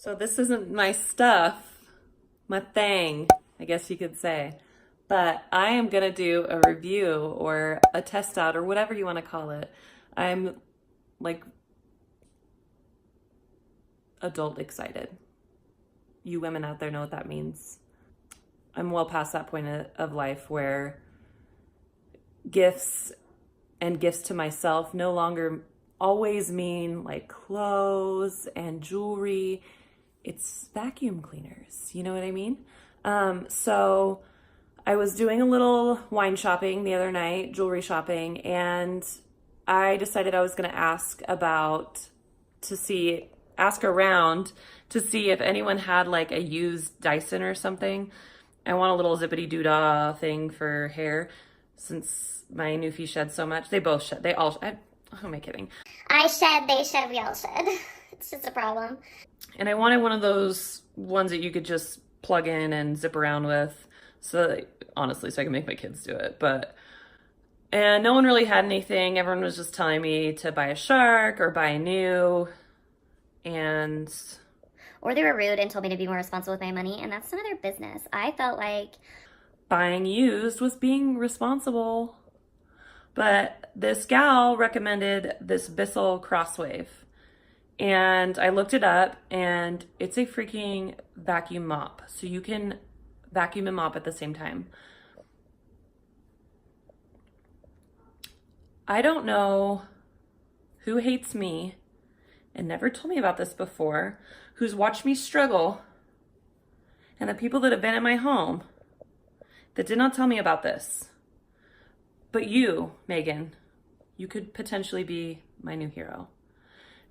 So this isn't my stuff, my thing, I guess you could say. But I am gonna do a review or a test out or whatever you want to call it. I'm like adult excited. You women out there know what that means. I'm well past that point of life where gifts and gifts to myself no longer always mean like clothes and jewelry. It's vacuum cleaners, you know what I mean? So I was doing a little wine shopping the other night, jewelry shopping, and I decided I was going to ask around to see if anyone had like a used Dyson or something. I want a little zippity doodah thing for hair since my newfie sheds so much. They both shed. Who am I kidding? I shed, they shed, we all shed. It's just a problem. And I wanted one of those ones that you could just plug in and zip around with. So honestly, so I can make my kids do it. And no one really had anything. Everyone was just telling me to buy a Shark or buy a new. Or they were rude and told me to be more responsible with my money, and that's none of their business. I felt like buying used was being responsible. But this gal recommended this Bissell Crosswave. And I looked it up, and it's a freaking vacuum mop. So you can vacuum and mop at the same time. I don't know who hates me and never told me about this before, who's watched me struggle, and the people that have been in my home that did not tell me about this. But you, Megan, you could potentially be my new hero.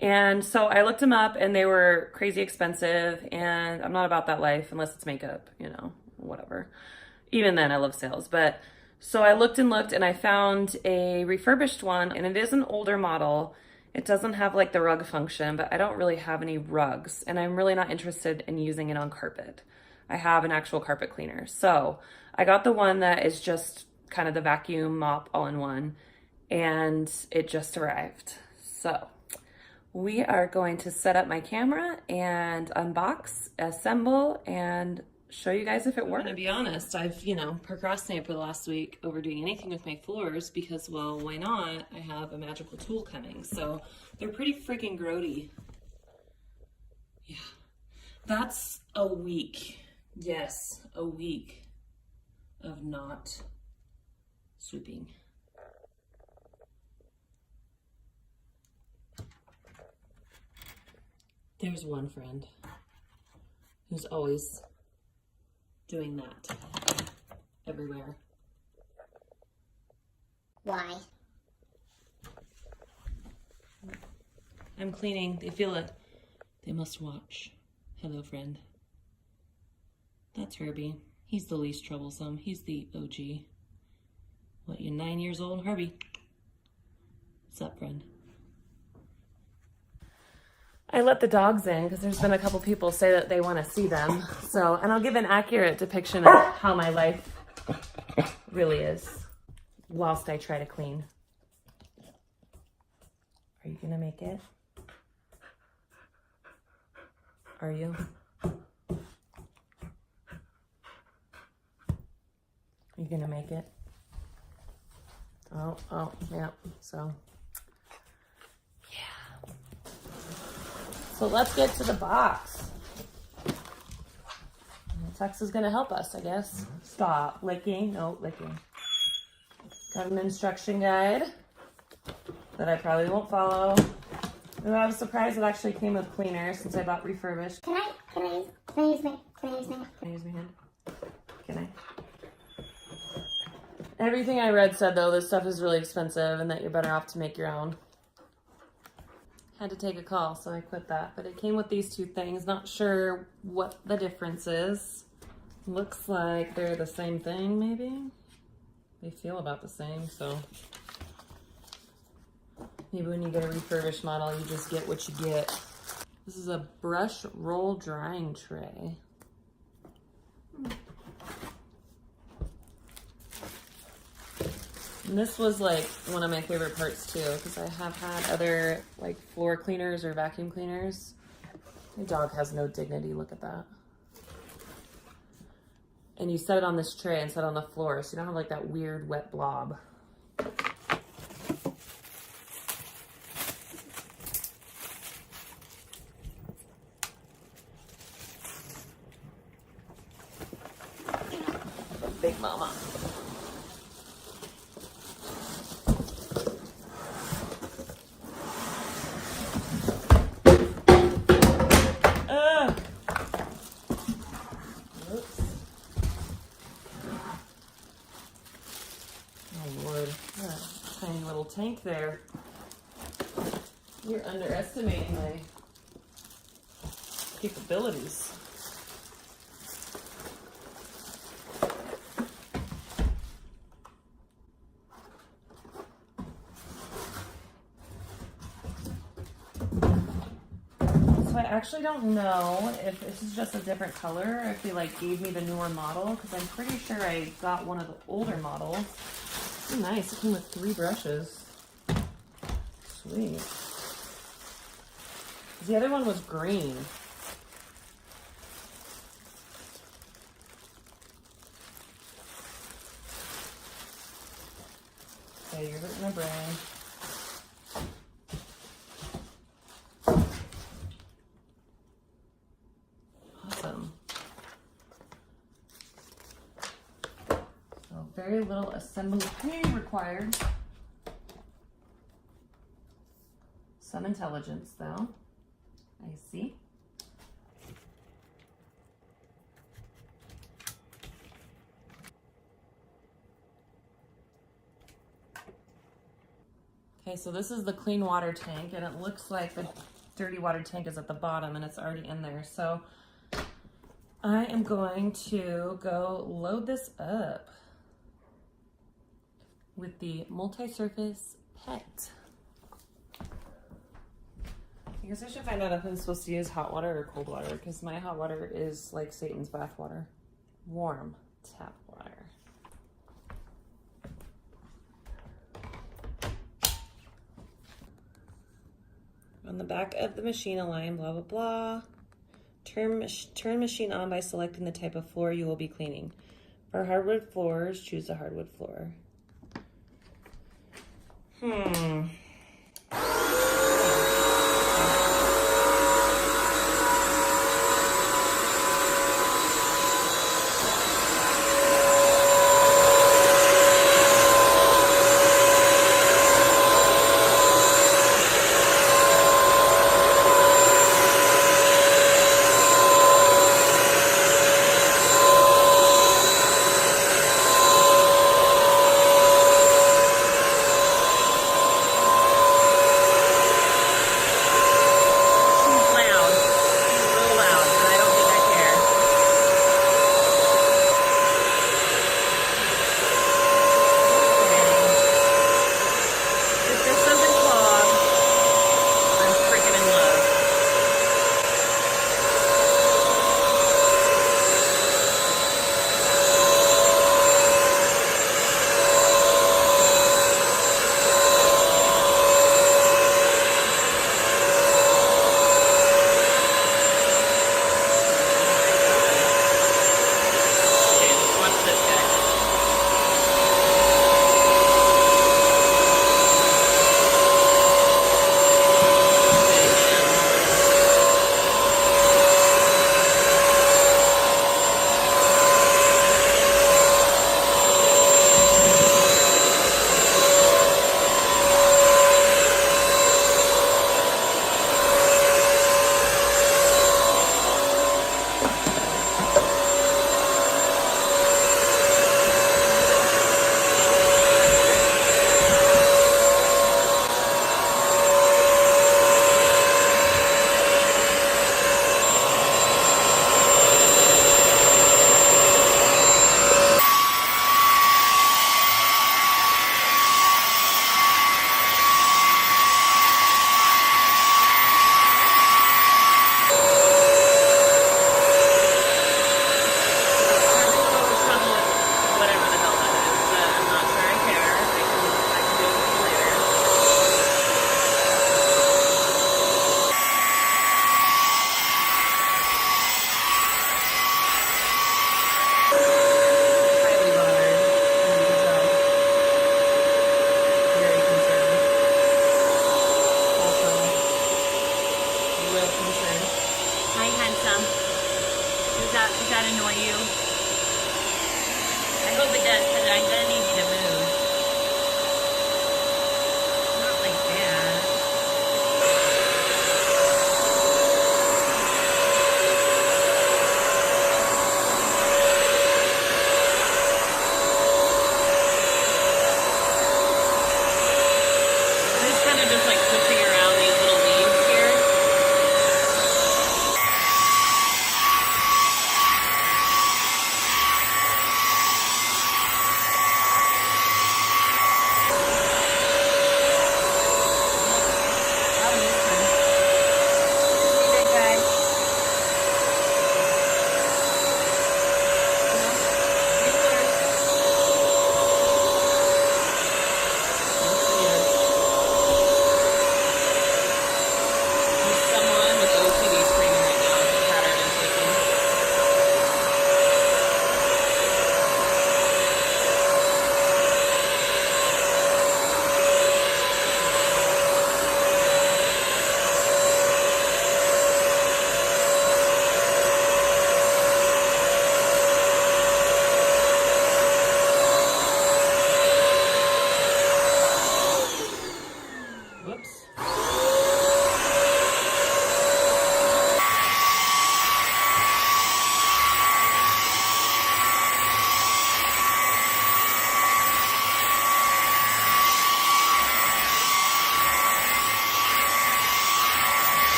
And so I looked them up, and they were crazy expensive, and I'm not about that life unless it's makeup, you know, whatever. Even then, I love sales. But so I looked, and I found a refurbished one, and it is an older model. It doesn't have like the rug function, but I don't really have any rugs, and I'm really not interested in using it on carpet. I have an actual carpet cleaner. So I got the one that is just kind of the vacuum mop all in one, and it just arrived. So we are going to set up my camera and unbox, assemble, and show you guys if it works. I'm gonna be honest, I've, procrastinated for the last week over doing anything with my floors because, well, why not? I have a magical tool coming. So they're pretty freaking grody. Yeah, that's a week. Yes, a week of not sweeping. There's one friend who's always doing that everywhere. why? I'm cleaning. They feel it. They must watch. Hello, friend. That's Herbie. He's the least troublesome. He's the OG. What, you 9 years old? Herbie. What's up, friend? I let the dogs in because there's been a couple people say that they want to see them. So, and I'll give an accurate depiction of how my life really is whilst I try to clean. Are you gonna make it? Are you? Are you gonna make it? Oh, yeah, so. So let's get to the box. Tex is gonna help us, I guess. Stop licking, no licking. Got an instruction guide that I probably won't follow. And I was surprised it actually came with cleaner since I bought refurbished. Can I use my hand? Can I use my hand? Can I? Everything I read said though, this stuff is really expensive and that you're better off to make your own. Had to take a call, so I quit that. But it came with these two things. Not sure what the difference is. Looks like they're the same thing, maybe? They feel about the same, so. Maybe when you get a refurbished model, you just get what you get. This is a brush roll drying tray. And this was like one of my favorite parts too, because I have had other like floor cleaners or vacuum cleaners My dog has no dignity, look at that. And you set it on this tray and set it on the floor, so you don't have like that weird wet blob. Big mama. Oops. Oh Lord, tiny little tank there. You're underestimating my capabilities. So I actually don't know if this is just a different color, or if they like gave me the newer model, because I'm pretty sure I got one of the older models. Oh, nice, it came with 3 brushes. Sweet. The other one was green. Okay, you're hurting my brain. Awesome. So very little assembly required. Some intelligence though. I see. Okay, so this is the clean water tank, and it looks like the dirty water tank is at the bottom and it's already in there. So I am going to go load this up with the multi-surface pet. I guess I should find out if I'm supposed to use hot water or cold water, because my hot water is like Satan's bath water. Warm tap water. On the back of the machine, align, blah, blah, blah. Turn machine on by selecting the type of floor you will be cleaning. For hardwood floors, choose a hardwood floor.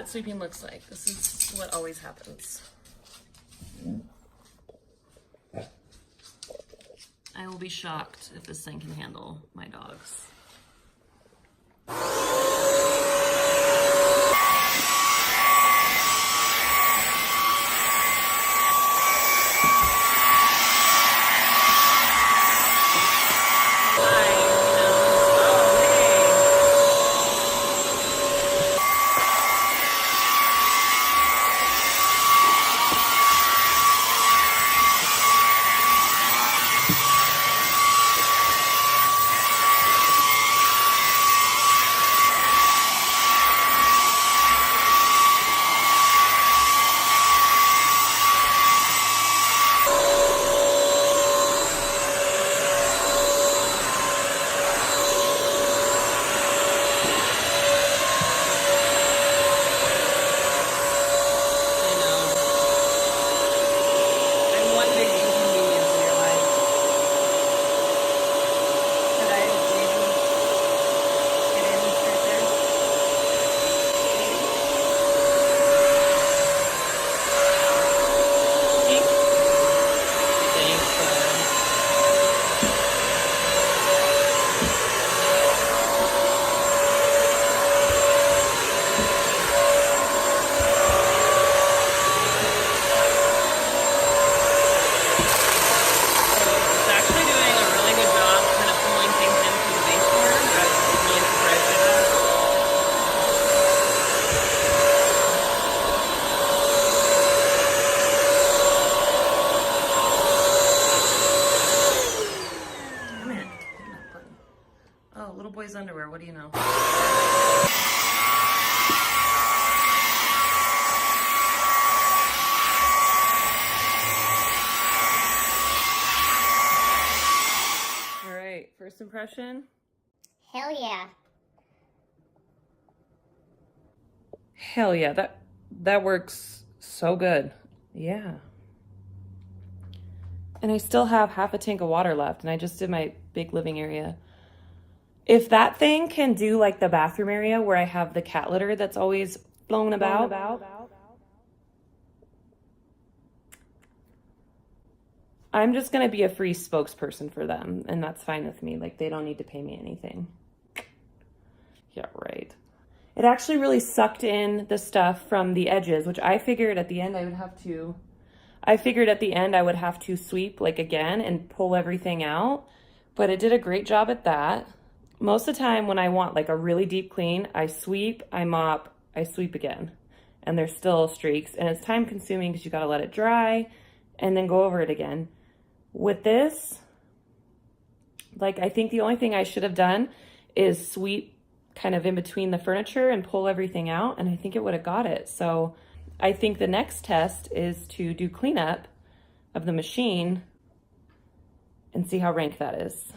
what sweeping looks like. This is what always happens. I will be shocked if this thing can handle my dogs. Underwear, what do you know? All right, first impression? Hell yeah. Hell yeah, that works so good. Yeah. And I still have half a tank of water left, and I just did my big living area. If that thing can do like the bathroom area where I have the cat litter that's always blown about, I'm just going to be a free spokesperson for them, and that's fine with me. Like, they don't need to pay me anything. Yeah, right. It actually really sucked in the stuff from the edges, which I figured at the end I would have to sweep like again and pull everything out, but it did a great job at that. Most of the time when I want like a really deep clean, I sweep, I mop, I sweep again, and there's still streaks, and it's time consuming because you got to let it dry and then go over it again. With this, like, I think the only thing I should have done is sweep kind of in between the furniture and pull everything out, and I think it would have got it. So I think the next test is to do cleanup of the machine and see how rank that is.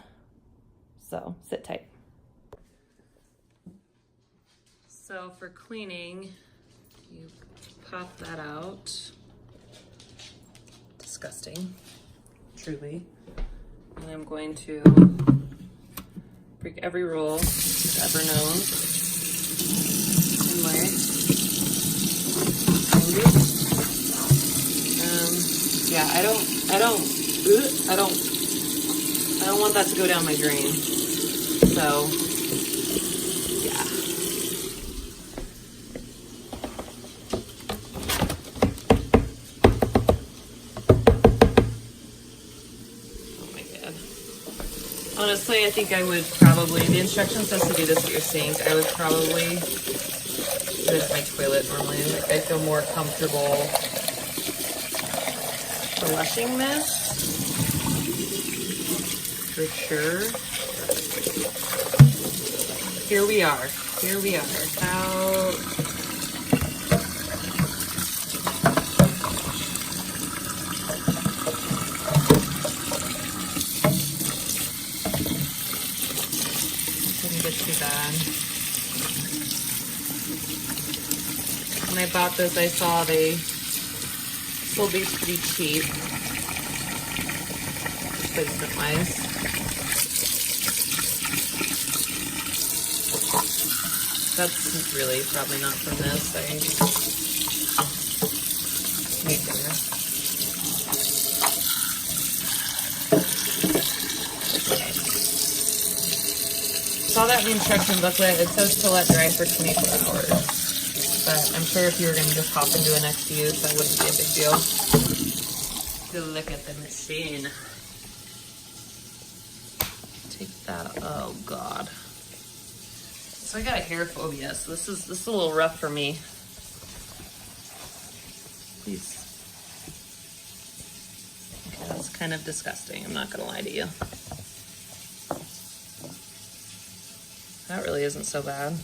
So sit tight. So for cleaning, you pop that out. Disgusting, truly. And I'm going to break every rule I've ever known in life. Yeah, I don't want that to go down my drain. So, yeah. Oh my God. Honestly, I think I would probably, the instruction says to do this at your sink. I would probably do it at my toilet normally. Like, I feel more comfortable flushing this. For sure. Here we are. How... Didn't get too bad. When I bought this, I saw they sold these pretty cheap. Placement-wise. That's really probably not from this. Saw that in the instruction booklet. It says to let dry for 24 hours. But I'm sure if you were going to just hop into a next use, that wouldn't be a big deal. Good look at the machine. Take that. Oh God. So I got a hair phobia, so this is a little rough for me. Please. Okay, that's kind of disgusting. I'm not gonna lie to you. That really isn't so bad.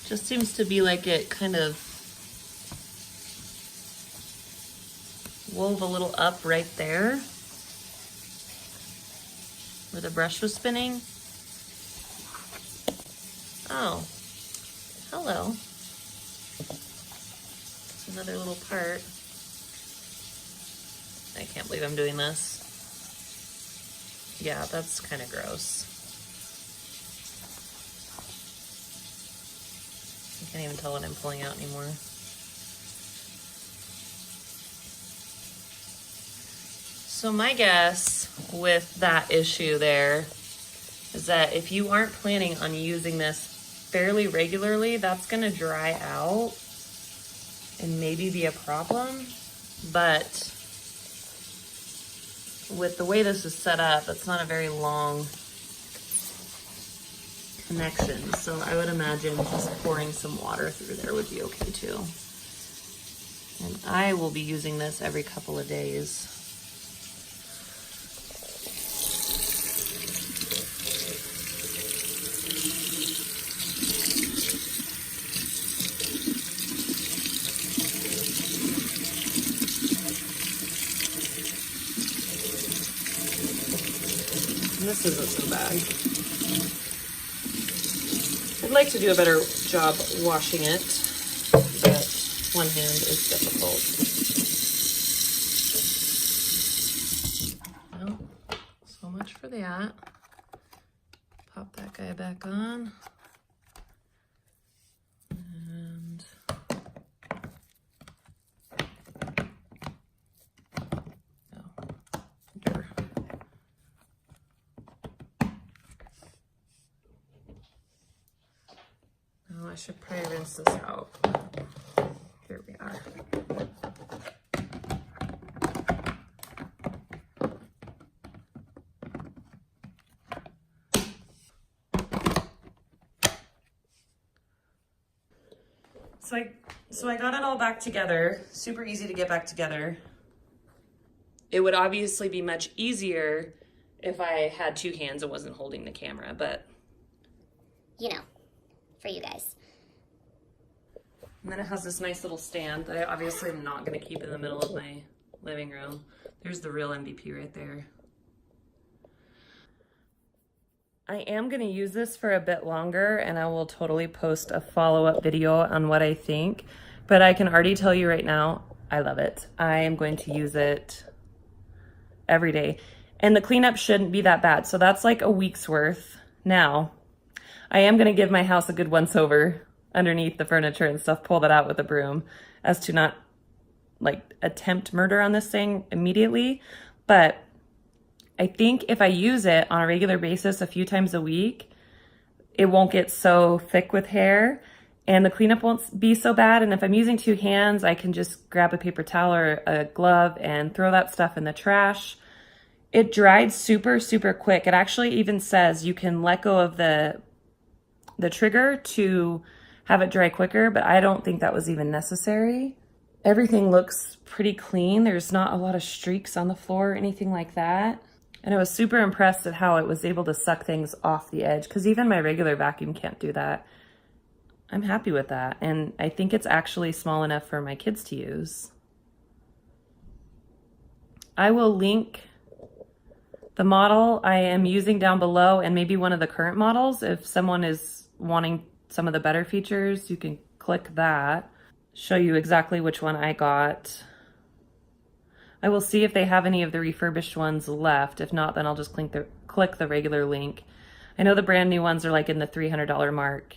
Just seems to be like it kind of wove a little up right there where the brush was spinning. Oh, hello. It's another little part. I can't believe I'm doing this. Yeah, that's kind of gross. I can't even tell what I'm pulling out anymore. So my guess with that issue there is that if you aren't planning on using this fairly regularly, that's gonna dry out and maybe be a problem. But with the way this is set up, it's not a very long connection, so I would imagine just pouring some water through there would be okay too. And I will be using this every couple of days. And this isn't so bad. I'd like to do a better job washing it, but one hand is difficult. Well, so much for that. Pop that guy back on. And I should probably rinse this out. Here we are. So I got it all back together. Super easy to get back together. It would obviously be much easier if I had two hands and wasn't holding the camera, but you know, for you guys. And then it has this nice little stand that I obviously am not going to keep in the middle of my living room. There's the real MVP right there. I am going to use this for a bit longer, and I will totally post a follow-up video on what I think. But I can already tell you right now, I love it. I am going to use it every day. And the cleanup shouldn't be that bad. So that's like a week's worth. Now, I am going to give my house a good once-over underneath the furniture and stuff, pull that out with a broom, as to not like attempt murder on this thing immediately. But I think if I use it on a regular basis a few times a week, it won't get so thick with hair and the cleanup won't be so bad. And if I'm using two hands, I can just grab a paper towel or a glove and throw that stuff in the trash. It dried super, super quick. It actually even says you can let go of the trigger to have it dry quicker, but I don't think that was even necessary. Everything looks pretty clean. There's not a lot of streaks on the floor or anything like that. And I was super impressed at how it was able to suck things off the edge, because even my regular vacuum can't do that. I'm happy with that. And I think it's actually small enough for my kids to use. I will link the model I am using down below and maybe one of the current models. If someone is wanting some of the better features, you can click that. show you exactly which one I got. I will see if they have any of the refurbished ones left. If not, then I'll just click the regular link. I know the brand new ones are like in the $300 mark,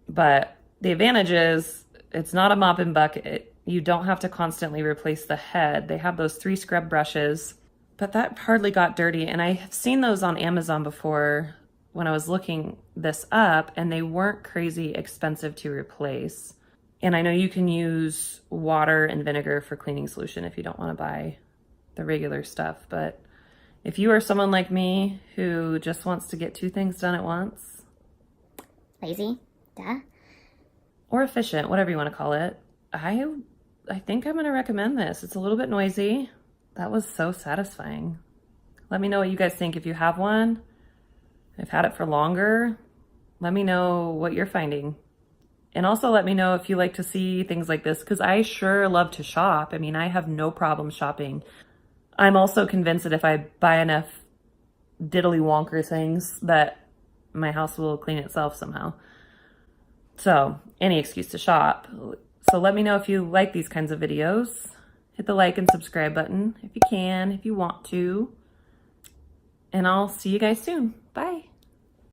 but the advantage is it's not a mop and bucket. You don't have to constantly replace the head. They have those 3 scrub brushes, but that hardly got dirty. And I have seen those on Amazon before when I was looking this up, and they weren't crazy expensive to replace. And I know you can use water and vinegar for cleaning solution if you don't want to buy the regular stuff. But if you are someone like me who just wants to get 2 things done at once, Lazy, duh. or efficient, whatever you want to call it, I think I'm going to recommend this. It's a little bit noisy. That was so satisfying. Let me know what you guys think if you have one. I've had it for longer. Let me know what you're finding. And also let me know if you like to see things like this, because I sure love to shop. I mean, I have no problem shopping. I'm also convinced that if I buy enough diddly wonker things that my house will clean itself somehow. So, any excuse to shop. So let me know if you like these kinds of videos. Hit the like and subscribe button if you can, if you want to. And I'll see you guys soon. Bye.